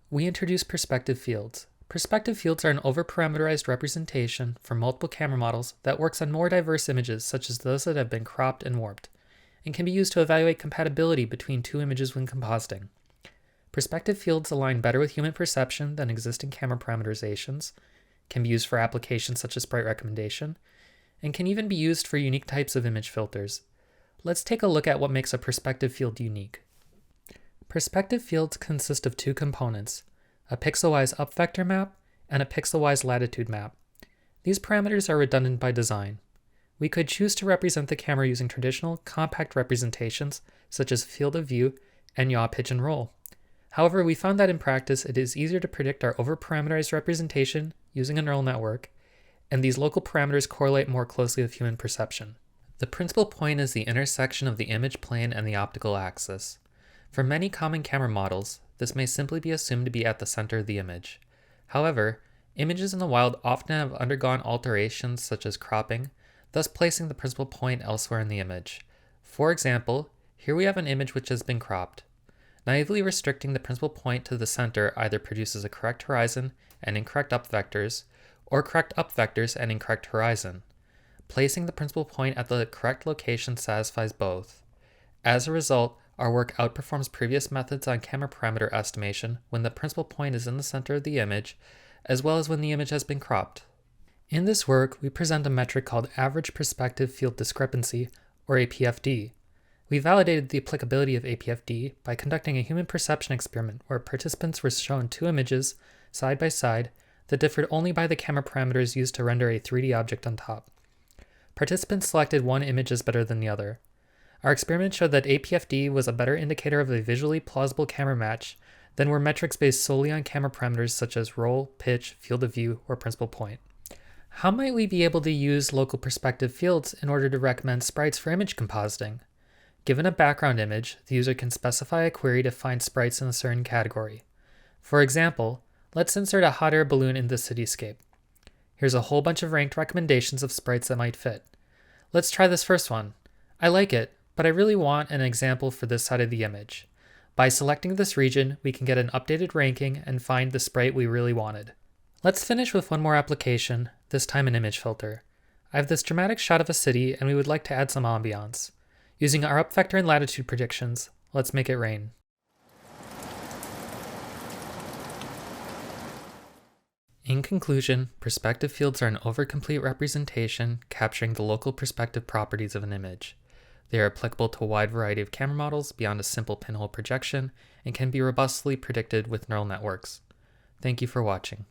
We introduce perspective fields. Perspective fields are an over-parameterized representation for multiple camera models that works on more diverse images such as those that have been cropped and warped, and can be used to evaluate compatibility between two images when compositing. Perspective fields align better with human perception than existing camera parameterizations, can be used for applications such as sprite recommendation, and can even be used for unique types of image filters. Let's take a look at what makes a perspective field unique. Perspective fields consist of two components, a pixel-wise up vector map and a pixel-wise latitude map. These parameters are redundant by design. We could choose to represent the camera using traditional compact representations such as field of view and yaw, pitch, and roll. However, we found that in practice it is easier to predict our over-parameterized representation using a neural network, and these local parameters correlate more closely with human perception. The principal point is the intersection of the image plane and the optical axis. For many common camera models, this may simply be assumed to be at the center of the image. However, images in the wild often have undergone alterations such as cropping, thus placing the principal point elsewhere in the image. For example, here we have an image which has been cropped. Naively restricting the principal point to the center either produces a correct horizon and incorrect up vectors, or correct up vectors and incorrect horizon. Placing the principal point at the correct location satisfies both. As a result, our work outperforms previous methods on camera parameter estimation when the principal point is in the center of the image, as well as when the image has been cropped. In this work, we present a metric called Average Perspective Field Discrepancy, or APFD. We validated the applicability of APFD by conducting a human perception experiment where participants were shown two images, side by side, that differed only by the camera parameters used to render a 3D object on top. Participants selected one image as better than the other. Our experiment showed that APFD was a better indicator of a visually plausible camera match than were metrics based solely on camera parameters such as roll, pitch, field of view, or principal point. How might we be able to use local perspective fields in order to recommend sprites for image compositing? Given a background image, the user can specify a query to find sprites in a certain category. For example, let's insert a hot air balloon in the cityscape. Here's a whole bunch of ranked recommendations of sprites that might fit. Let's try this first one. I like it, but I really want an example for this side of the image. By selecting this region, we can get an updated ranking and find the sprite we really wanted. Let's finish with one more application, this time an image filter. I have this dramatic shot of a city and we would like to add some ambiance. Using our up vector and latitude predictions, let's make it rain. In conclusion, perspective fields are an overcomplete representation capturing the local perspective properties of an image. They are applicable to a wide variety of camera models beyond a simple pinhole projection and can be robustly predicted with neural networks. Thank you for watching.